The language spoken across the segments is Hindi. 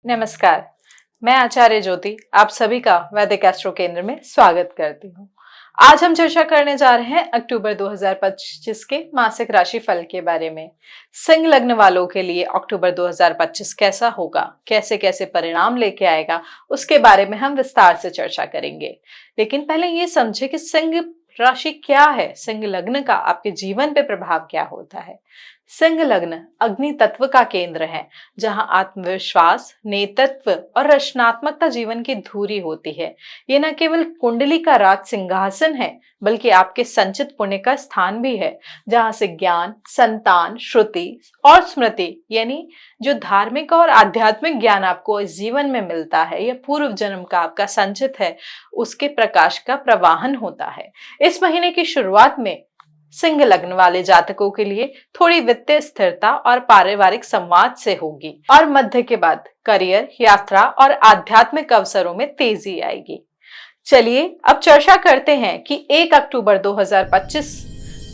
नमस्कार, मैं आचार्य ज्योति आप सभी का वैदिक एस्ट्रो केंद्र में स्वागत करती हूँ। आज हम चर्चा करने जा रहे हैं अक्टूबर 2025 के मासिक राशि फल के बारे में। सिंह लग्न वालों के लिए अक्टूबर 2025 कैसा होगा, कैसे कैसे परिणाम लेके आएगा, उसके बारे में हम विस्तार से चर्चा करेंगे। लेकिन पहले ये समझे कि सिंह राशि क्या है, सिंह लग्न का आपके जीवन पे प्रभाव क्या होता है। सिंह लग्न अग्नि तत्व का केंद्र है, जहां आत्मविश्वास, नेतृत्व और रचनात्मकता जीवन की धुरी होती है। ये न केवल कुंडली का राज सिंहासन है, बल्कि आपके संचित पुण्य का स्थान भी है, जहां से ज्ञान, संतान, श्रुति और स्मृति यानी जो धार्मिक और आध्यात्मिक ज्ञान आपको इस जीवन में मिलता है या पूर्व जन्म का आपका संचित है, उसके प्रकाश का प्रवाहन होता है। इस महीने की शुरुआत में सिंह लग्न वाले जातकों के लिए थोड़ी वित्तीय स्थिरता और पारिवारिक संवाद से होगी और मध्य के बाद करियर, यात्रा और आध्यात्मिक अवसरों में तेजी आएगी। चलिए अब चर्चा करते हैं कि 1 अक्टूबर 2025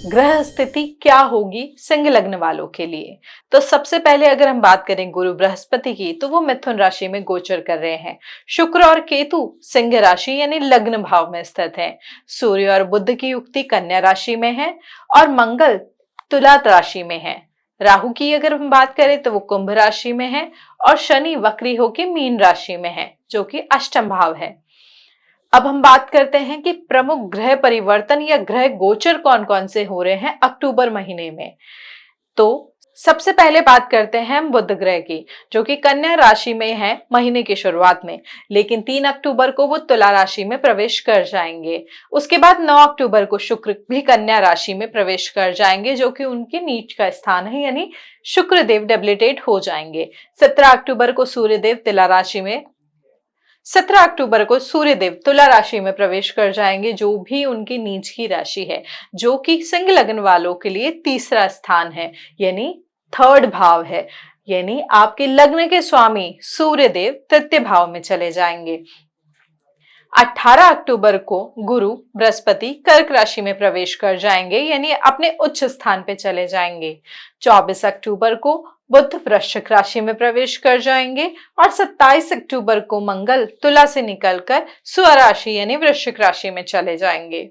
ग्रह स्थिति क्या होगी सिंह लग्न वालों के लिए। तो सबसे पहले अगर हम बात करें गुरु बृहस्पति की, तो वो मिथुन राशि में गोचर कर रहे हैं। शुक्र और केतु सिंह राशि यानी लग्न भाव में स्थित हैं। सूर्य और बुध की युक्ति कन्या राशि में है और मंगल तुला राशि में है। राहु की अगर हम बात करें तो वो कुंभ राशि में है और शनि वक्री होकर मीन राशि में है, जो कि अष्टम भाव है। अब हम बात करते हैं कि प्रमुख ग्रह परिवर्तन या ग्रह गोचर कौन कौन से हो रहे हैं अक्टूबर महीने में। तो सबसे पहले बात करते हैं हम बुध ग्रह की, जो कि कन्या राशि में है महीने की शुरुआत में, लेकिन 3 अक्टूबर को वो तुला राशि में प्रवेश कर जाएंगे। उसके बाद 9 अक्टूबर को शुक्र भी कन्या राशि में प्रवेश कर जाएंगे, जो कि उनके नीच का स्थान है, यानी शुक्र देव डेबिलिटेट हो जाएंगे। 17 अक्टूबर को सूर्यदेव तुला राशि में प्रवेश कर जाएंगे, जो भी उनकी नीच की राशि है, जो कि सिंह लग्न वालों के लिए तीसरा स्थान है, यानी थर्ड भाव है। यानी आपके लग्न के स्वामी सूर्यदेव तृतीय भाव में चले जाएंगे। 18 अक्टूबर को गुरु बृहस्पति कर्क राशि में प्रवेश कर जाएंगे, यानी अपने उच्च स्थान पे चले जाएंगे। 24 अक्टूबर को बुध वृश्चिक राशि में प्रवेश कर जाएंगे और 27 अक्टूबर को मंगल तुला से निकलकर स्वराशि यानी वृश्चिक राशि में चले जाएंगे।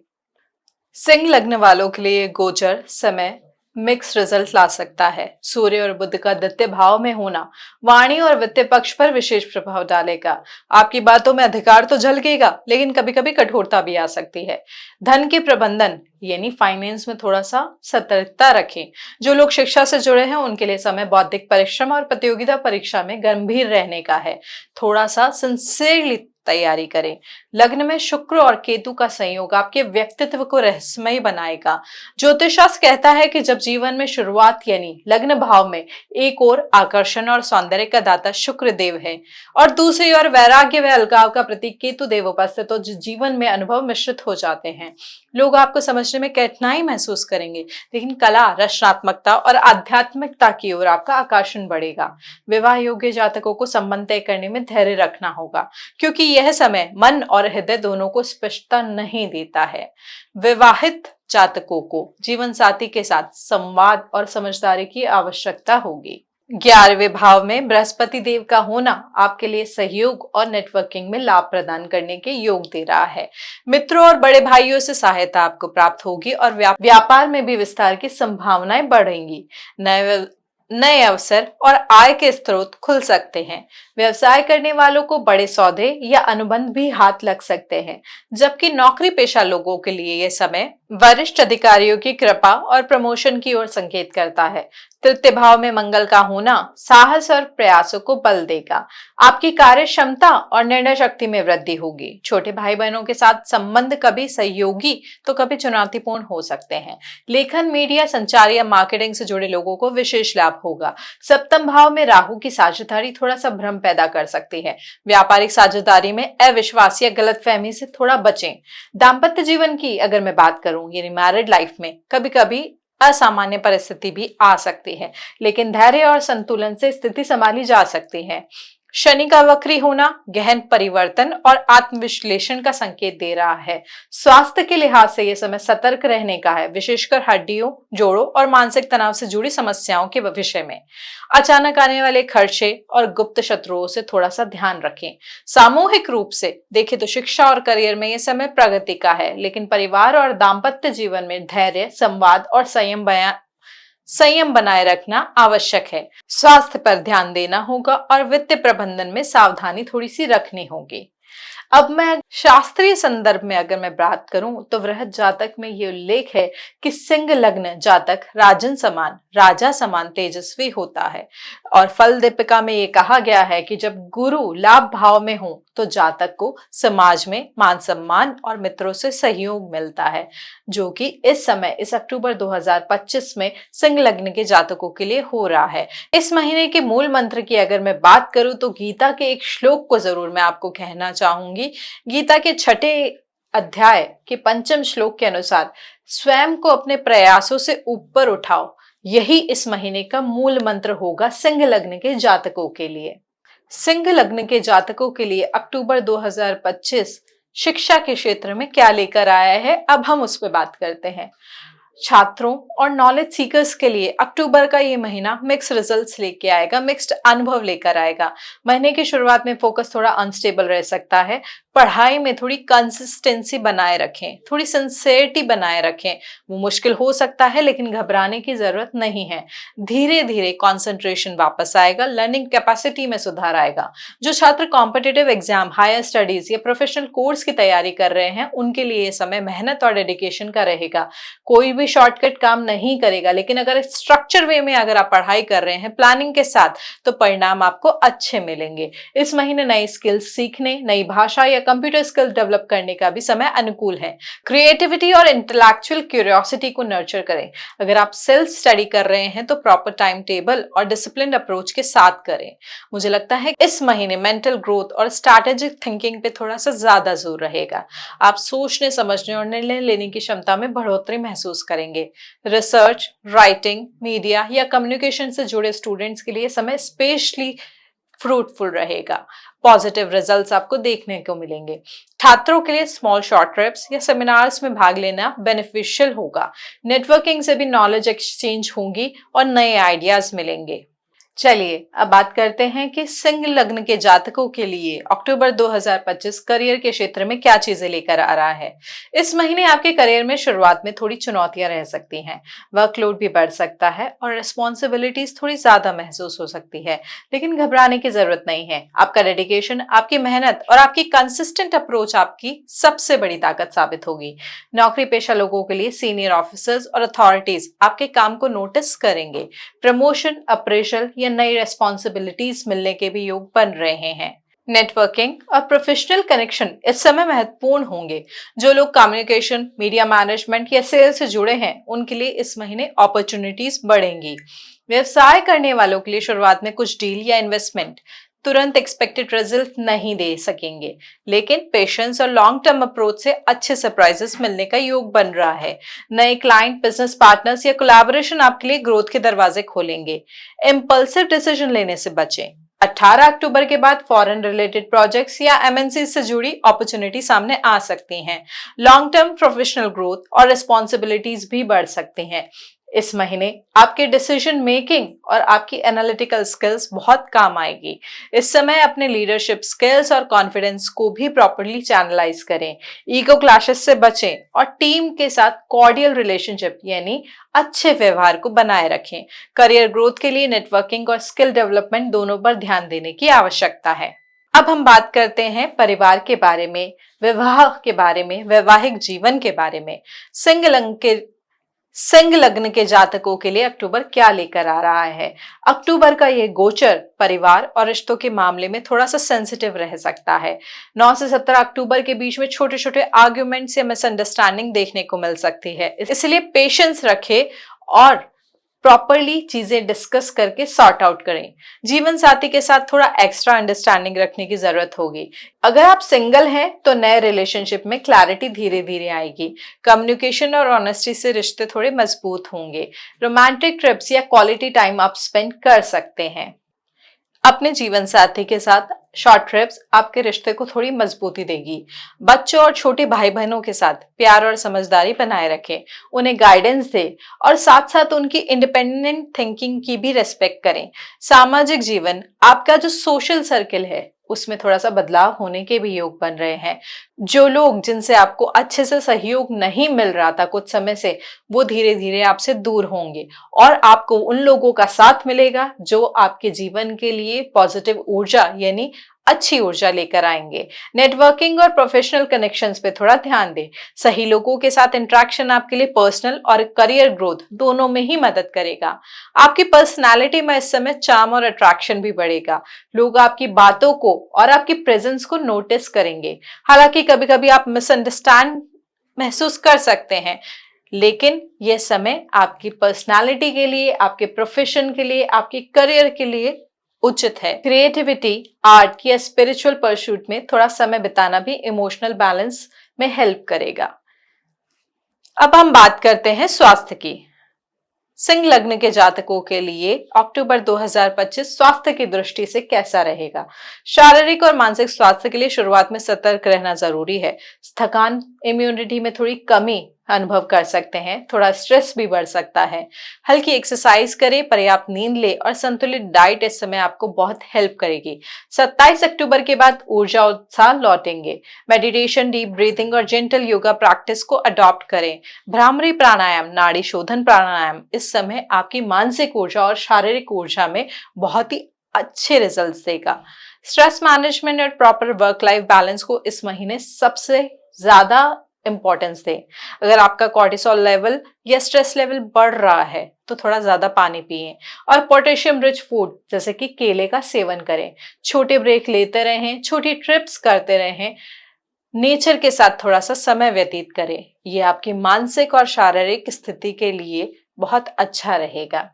सिंह लग्न वालों के लिए गोचर समय मिक्स रिजल्ट ला सकता है। सूर्य और बुध का द्वितीय भाव में होना वाणी और वित्तीय पक्ष पर विशेष प्रभाव डालेगा। आपकी बातों में अधिकार तो झलकेगा, लेकिन कभी कभी कठोरता भी आ सकती है। धन के प्रबंधन यानी फाइनेंस में थोड़ा सा सतर्कता रखें। जो लोग शिक्षा से जुड़े हैं उनके लिए समय बौद्धिक परिश्रम और प्रतियोगिता परीक्षा में गंभीर रहने का है। थोड़ा सा सिंसियरली तैयारी करें। लग्न में शुक्र और केतु का संयोग आपके व्यक्तित्व को रहस्यमय बनाएगा। ज्योतिष शास्त्र कहता है कि जब जीवन में शुरुआत यानी लग्न भाव में एक ओर आकर्षण और सौंदर्य का दाता शुक्र देव है और दूसरी ओर वैराग्य व अलगाव का प्रतीक केतु देव उपस्थित हो, जीवन में अनुभव मिश्रित हो जाते हैं। लोग आपको समझने में कठिनाई महसूस करेंगे, लेकिन कला, रचनात्मकता और आध्यात्मिकता की ओर आपका आकर्षण बढ़ेगा। विवाह योग्य जातकों को संबंध तय करने में धैर्य रखना होगा, क्योंकि यह समय मन और हृदय दोनों को स्पष्टता नहीं देता है। विवाहित जातकों को जीवन साथी के साथ संवाद और समझदारी की आवश्यकता होगी। 11वें भाव में बृहस्पति देव का होना आपके लिए सहयोग और नेटवर्किंग में लाभ प्रदान करने के योग दे रहा है। मित्रों और बड़े भाइयों से सहायता आपको प्राप्त होगी और व्यापार में भी विस्तार की संभावनाएं बढ़ेंगी। नए अवसर और आय के स्रोत खुल सकते हैं। व्यवसाय करने वालों को बड़े सौदे या अनुबंध भी हाथ लग सकते हैं, जबकि नौकरी पेशा लोगों के लिए यह समय वरिष्ठ अधिकारियों की कृपा और प्रमोशन की ओर संकेत करता है। तृतीय भाव में मंगल का होना साहस और प्रयासों को बल देगा। आपकी कार्य क्षमता और निर्णय शक्ति में वृद्धि होगी। छोटे भाई बहनों के साथ संबंध कभी सहयोगी तो कभी चुनौतीपूर्ण हो सकते हैं। लेखन, मीडिया, संचार या मार्केटिंग से जुड़े लोगों को विशेष लाभ होगा। सप्तम भाव में राहु की साझेदारी थोड़ा सा भ्रम पैदा कर सकती है। व्यापारिक साझेदारी में अविश्वास या गलतफहमी से थोड़ा बचें। दाम्पत्य जीवन की अगर मैं बात करूं, यानी मैरिड लाइफ में कभी कभी असामान्य परिस्थिति भी आ सकती है, लेकिन धैर्य और संतुलन से स्थिति संभाली जा सकती है। शनि का वक्री होना गहन परिवर्तन और आत्मविश्लेषण का संकेत दे रहा है। स्वास्थ्य के लिहाज से यह समय सतर्क रहने का है, विशेषकर हड्डियों, जोड़ों और मानसिक तनाव से जुड़ी समस्याओं के विषय में। अचानक आने वाले खर्चे और गुप्त शत्रुओं से थोड़ा सा ध्यान रखें। सामूहिक रूप से देखें तो शिक्षा और करियर में यह समय प्रगति का है, लेकिन परिवार और दाम्पत्य जीवन में धैर्य, संवाद और संयम बनाए रखना आवश्यक है। स्वास्थ्य पर ध्यान देना होगा और वित्तीय प्रबंधन में सावधानी थोड़ी सी रखनी होगी। अब मैं शास्त्रीय संदर्भ में अगर मैं बात करूं तो वृहत जातक में ये उल्लेख है कि सिंह लग्न जातक राजन समान, राजा समान तेजस्वी होता है। और फल दीपिका में ये कहा गया है कि जब गुरु लाभ भाव में हो तो जातक को समाज में मान सम्मान और मित्रों से सहयोग मिलता है, जो कि इस समय इस अक्टूबर 2025 में सिंह लग्न के जातकों के लिए हो रहा है। इस महीने के मूल मंत्र की अगर मैं बात करूं तो गीता के एक श्लोक को जरूर मैं आपको कहना चाहूंगी। गीता के 6ठे अध्याय के 5वें श्लोक के अनुसार स्वयं को अपने प्रयासों से ऊपर उठाओ, यही इस महीने का मूल मंत्र होगा सिंह लग्न के जातकों के लिए। सिंह लग्न के जातकों के लिए अक्टूबर 2025 शिक्षा के क्षेत्र में क्या लेकर आया है, अब हम उस पर बात करते हैं। छात्रों और नॉलेज सीकर्स के लिए अक्टूबर का ये महीना मिक्स रिजल्ट्स लेके आएगा, मिक्स्ड अनुभव लेकर आएगा। महीने की शुरुआत में फोकस थोड़ा अनस्टेबल रह सकता है। पढ़ाई में थोड़ी कंसिस्टेंसी बनाए रखें, थोड़ी सिंसियरिटी बनाए रखें। वो मुश्किल हो सकता है लेकिन घबराने की जरूरत नहीं है। धीरे धीरे कंसंट्रेशन वापस आएगा, लर्निंग कैपेसिटी में सुधार आएगा। जो छात्र कॉम्पिटिटिव एग्जाम, हायर स्टडीज या प्रोफेशनल कोर्स की तैयारी कर रहे हैं उनके लिए ये समय मेहनत और डेडिकेशन का रहेगा। कोई भी शॉर्टकट काम नहीं करेगा, लेकिन अगर स्ट्रक्चर वे में अगर आप पढ़ाई कर रहे हैं प्लानिंग के साथ तो परिणाम आपको अच्छे मिलेंगे। इस महीने नई स्किल्स सीखने, नई भाषा या कंप्यूटर स्किल्स डेवलप करने का भी समय अनुकूल है। क्रिएटिविटी और इंटेलेक्चुअल क्यूरियोसिटी को नर्चर करें। अगर आप सेल्फ स्टडी कर रहे हैं तो प्रॉपर टाइम टेबल और डिसिप्लिन अप्रोच के साथ करें। मुझे लगता है इस महीने मेंटल ग्रोथ और स्ट्रैटेजिक थिंकिंग पे थोड़ा सा ज्यादा जोर रहेगा। आप सोचने, समझने और निर्णय लेने की क्षमता में बढ़ोतरी महसूस करेंगे। रिसर्च, राइटिंग, मीडिया या कम्युनिकेशन से जुड़े स्टूडेंट्स के लिए समय स्पेशली फ्रूटफुल रहेगा। पॉजिटिव रिजल्ट्स आपको देखने को मिलेंगे। छात्रों के लिए स्मॉल शॉर्ट ट्रिप्स या सेमिनार्स में भाग लेना बेनिफिशियल होगा। नेटवर्किंग से भी नॉलेज एक्सचेंज होगी और नए आइडियाज मिलेंगे। चलिए अब बात करते हैं कि सिंह लग्न के जातकों के लिए अक्टूबर 2025 करियर के क्षेत्र में क्या चीजें लेकर आ रहा है। इस महीने आपके करियर में शुरुआत में थोड़ी चुनौतियां रह सकती हैं, वर्कलोड भी बढ़ सकता है और रिस्पॉन्सिबिलिटीज थोड़ी ज्यादा महसूस हो सकती है, लेकिन घबराने की जरूरत नहीं है। आपका डेडिकेशन, आपकी मेहनत और आपकी कंसिस्टेंट अप्रोच आपकी सबसे बड़ी ताकत साबित होगी। नौकरी पेशा लोगों के लिए सीनियर ऑफिसर्स और अथॉरिटीज आपके काम को नोटिस करेंगे। प्रमोशन, अप्रेजल या नई रेस्पॉन्सिबिलिटीज मिलने के भी योग बन रहे हैं। नेटवर्किंग और प्रोफेशनल कनेक्शन इस समय महत्वपूर्ण होंगे। जो लोग कम्युनिकेशन, मीडिया मैनेजमेंट या सेल्स से जुड़े हैं उनके लिए इस महीने अपॉर्चुनिटीज बढ़ेंगी। व्यवसाय करने वालों के लिए शुरुआत में कुछ डील या इन्वेस्टमेंट तुरंत एक्सपेक्टेड रिजल्ट नहीं दे सकेंगे, लेकिन पेशेंस और लॉन्ग टर्म अप्रोच से अच्छे सरप्राइजेस मिलने का योग बन रहा है। नए क्लाइंट, बिजनेस पार्टनर्स या कोलैबोरेशन आपके लिए ग्रोथ के दरवाजे खोलेंगे। इम्पल्सिव डिसीजन लेने से बचें। 18 अक्टूबर के बाद फॉरेन रिलेटेड प्रोजेक्ट्स या एमएनसी से जुड़ी अपॉर्चुनिटी सामने आ सकती हैं। लॉन्ग टर्म प्रोफेशनल ग्रोथ और रिस्पॉन्सिबिलिटीज भी बढ़ सकती हैं। इस महीने आपके डिसीजन मेकिंग और आपकी एनालिटिकल स्किल्स बहुत काम आएगी। इस समय अपने लीडरशिप स्किल्स और कॉन्फिडेंस को भी प्रॉपर्ली चैनलाइज करें। ईगो क्लैशेस से बचें और टीम के साथ कॉर्डियल रिलेशनशिप यानी अच्छे व्यवहार को बनाए रखें। करियर ग्रोथ के लिए नेटवर्किंग और स्किल डेवलपमेंट दोनों पर ध्यान देने की आवश्यकता है। अब हम बात करते हैं परिवार के बारे में, विवाह के बारे में, वैवाहिक जीवन के बारे में। सिंह लग्न के जातकों के लिए अक्टूबर क्या लेकर आ रहा है। अक्टूबर का ये गोचर परिवार और रिश्तों के मामले में थोड़ा सा सेंसिटिव रह सकता है। 9 से 17 अक्टूबर के बीच में छोटे छोटे आर्ग्यूमेंट्स या मिसअंडरस्टैंडिंग देखने को मिल सकती है, इसलिए पेशेंस रखें और प्रॉपरली चीजें डिस्कस करके सॉर्ट आउट करें। जीवन साथी के साथ थोड़ा एक्स्ट्रा अंडरस्टैंडिंग रखने की जरूरत होगी। अगर आप सिंगल हैं तो नए रिलेशनशिप में क्लैरिटी धीरे धीरे आएगी। कम्युनिकेशन और ऑनेस्टी से रिश्ते थोड़े मजबूत होंगे। रोमांटिक ट्रिप्स या क्वालिटी टाइम आप स्पेंड कर सकते हैं। अपने जीवन साथी के साथ शॉर्ट ट्रिप्स आपके रिश्ते को थोड़ी मजबूती देगी। बच्चों और छोटे भाई बहनों के साथ प्यार और समझदारी बनाए रखें, उन्हें गाइडेंस दें और साथ साथ उनकी इंडिपेंडेंट थिंकिंग की भी रेस्पेक्ट करें। सामाजिक जीवन, आपका जो सोशल सर्कल है उसमें थोड़ा सा बदलाव होने के भी योग बन रहे हैं। जो लोग जिनसे आपको अच्छे से सहयोग नहीं मिल रहा था कुछ समय से, वो धीरे धीरे आपसे दूर होंगे और आपको उन लोगों का साथ मिलेगा जो आपके जीवन के लिए पॉजिटिव ऊर्जा यानी अच्छी ऊर्जा लेकर आएंगे। नेटवर्किंग और प्रोफेशनल कनेक्शंस पे थोड़ा ध्यान दें। सही लोगों के साथ इंटरेक्शन आपके लिए पर्सनल और करियर ग्रोथ दोनों में ही मदद करेगा। आपकी पर्सनालिटी में इस समय चार्म और अट्रैक्शन भी बढ़ेगा। लोग आपकी बातों को और आपकी प्रेजेंस को नोटिस करेंगे। हालांकि कभी कभी आप मिसअंडरस्टैंड महसूस कर सकते हैं, लेकिन यह समय आपकी पर्सनालिटी के लिए, आपके प्रोफेशन के लिए, आपके करियर के लिए उचित है। क्रिएटिविटी, आर्ट या स्पिरिचुअल परस्यूट में थोड़ा समय बिताना भी इमोशनल बैलेंस में हेल्प करेगा। अब हम बात करते हैं स्वास्थ्य की। सिंह लग्न के जातकों के लिए अक्टूबर 2025 स्वास्थ्य की दृष्टि से कैसा रहेगा? शारीरिक और मानसिक स्वास्थ्य के लिए शुरुआत में सतर्क रहना जरूरी है। थकान, इम्यूनिटी में थोड़ी कमी अनुभव कर सकते हैं, थोड़ा स्ट्रेस भी बढ़ सकता है। हल्की एक्सरसाइज करें, पर्याप्त नींद ले और संतुलित डाइट इस समय आपको बहुत हेल्प करेगी। 27 अक्टूबर के बाद ऊर्जा उत्साह लौटेंगे। मेडिटेशन, डीप ब्रीथिंग और जेंटल योगा प्रैक्टिस को अडॉप्ट करें। भ्रामरी प्राणायाम, नाड़ी शोधन प्राणायाम इस समय आपकी मानसिक ऊर्जा और शारीरिक ऊर्जा में बहुत ही अच्छे रिजल्ट्स देगा। स्ट्रेस मैनेजमेंट और प्रॉपर वर्क लाइफ बैलेंस को इस महीने सबसे ज्यादा इंपॉर्टेंस दें। अगर आपका कॉर्टिसोल लेवल या स्ट्रेस लेवल बढ़ रहा है तो थोड़ा ज्यादा पानी पिएं और पोटेशियम रिच फूड जैसे कि केले का सेवन करें। छोटे ब्रेक लेते रहें, छोटी ट्रिप्स करते रहें, नेचर के साथ थोड़ा सा समय व्यतीत करें। ये आपकी मानसिक और शारीरिक स्थिति के लिए बहुत अच्छा रहेगा।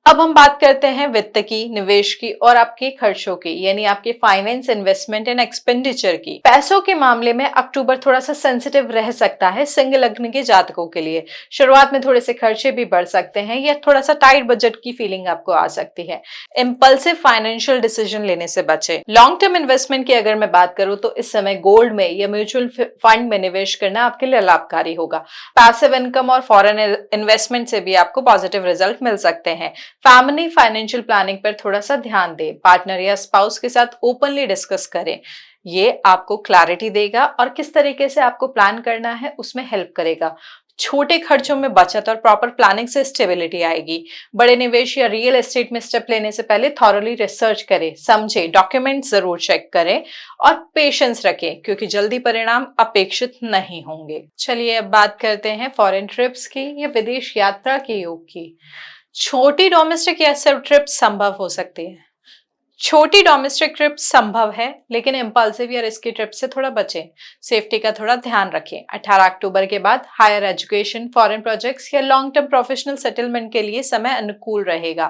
अब हम बात करते हैं वित्त की, निवेश की और आपके खर्चों की, यानी आपके फाइनेंस, इन्वेस्टमेंट एंड एक्सपेंडिचर की। पैसों के मामले में अक्टूबर थोड़ा सा सेंसिटिव रह सकता है सिंह लग्न के जातकों के लिए। शुरुआत में थोड़े से खर्चे भी बढ़ सकते हैं या थोड़ा सा टाइट बजट की फीलिंग आपको आ सकती है। इम्पल्सिव फाइनेंशियल डिसीजन लेने से बचे। लॉन्ग टर्म इन्वेस्टमेंट की अगर मैं बात करूं तो इस समय गोल्ड में या म्यूचुअल फंड में निवेश करना आपके लिए लाभकारी होगा। पैसिव इनकम और फॉरेन इन्वेस्टमेंट से भी आपको पॉजिटिव रिजल्ट मिल सकते हैं। फैमिली फाइनेंशियल प्लानिंग पर थोड़ा सा ध्यान दें। पार्टनर या स्पाउस के साथ ओपनली डिस्कस करें। ये आपको क्लैरिटी देगा और किस तरीके से आपको प्लान करना है उसमें हेल्प करेगा। छोटे खर्चों में बचत और प्रॉपर प्लानिंग से स्टेबिलिटी आएगी। बड़े निवेश या रियल एस्टेट में स्टेप लेने से पहले थॉरली रिसर्च करें, समझे, डॉक्यूमेंट जरूर चेक करें और पेशेंस रखें क्योंकि जल्दी परिणाम अपेक्षित नहीं होंगे। चलिए अब बात करते हैं फॉरेन ट्रिप्स की या विदेश यात्रा के योग की। छोटी डोमेस्टिक या सिर्फ ट्रिप संभव हो सकती है। छोटी डोमेस्टिक ट्रिप संभव है लेकिन इम्पल्सिव या रिस्की ट्रिप से थोड़ा बचें। सेफ्टी का थोड़ा ध्यान रखें। 18 अक्टूबर के बाद हायर एजुकेशन, फॉरेन प्रोजेक्ट्स या लॉन्ग टर्म प्रोफेशनल सेटलमेंट के लिए समय अनुकूल रहेगा।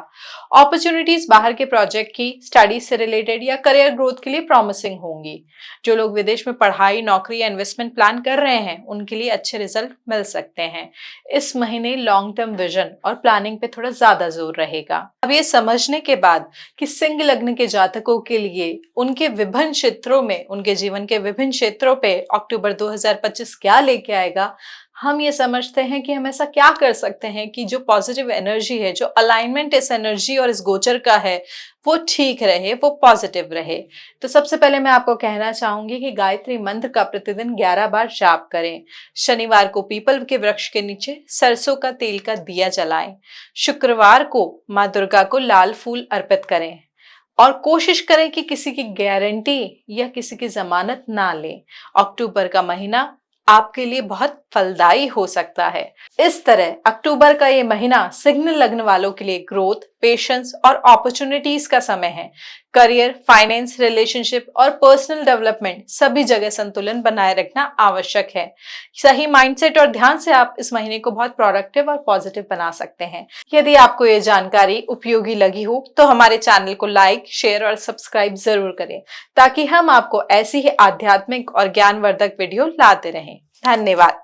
अपॉर्चुनिटीज बाहर के प्रोजेक्ट की, स्टडीज से रिलेटेड या करियर ग्रोथ के लिए प्रॉमिसिंग होंगी। जो लोग विदेश में पढ़ाई, नौकरी या इन्वेस्टमेंट प्लान कर रहे हैं उनके लिए अच्छे रिजल्ट मिल सकते हैं। इस महीने लॉन्ग टर्म विजन और प्लानिंग पे थोड़ा ज्यादा जोर रहेगा। अब ये समझने के बाद कि सिंह लग्न के जातकों के लिए उनके विभिन्न क्षेत्रों में, उनके जीवन के विभिन्न क्षेत्रों पे अक्टूबर 2025 क्या लेके आएगा, हम ये समझते हैं कि हम ऐसा क्या कर सकते हैं कि जो पॉजिटिव एनर्जी है, जो अलाइनमेंट इस एनर्जी और इस गोचर का है वो ठीक रहे, वो पॉजिटिव रहे। तो सबसे पहले मैं आपको कहना चाहूंगी कि गायत्री मंत्र का प्रतिदिन 11 बार जाप करें। शनिवार को पीपल के वृक्ष के नीचे सरसों का तेल का दिया जलाएं। शुक्रवार को माँ दुर्गा को लाल फूल अर्पित करें और कोशिश करें कि किसी की गारंटी या किसी की जमानत ना लें। अक्टूबर का महीना आपके लिए बहुत फलदायी हो सकता है। इस तरह अक्टूबर का ये महीना सिंह लग्न वालों के लिए ग्रोथ, पेशेंस और अपॉर्चुनिटीज का समय है। करियर, फाइनेंस, रिलेशनशिप और पर्सनल डेवलपमेंट सभी जगह संतुलन बनाए रखना आवश्यक है। सही माइंडसेट और ध्यान से आप इस महीने को बहुत प्रोडक्टिव और पॉजिटिव बना सकते हैं। यदि आपको ये जानकारी उपयोगी लगी हो तो हमारे चैनल को लाइक, शेयर और सब्सक्राइब जरूर करें ताकि हम आपको ऐसी ही आध्यात्मिक और ज्ञानवर्धक वीडियो लाते रहें। धन्यवाद।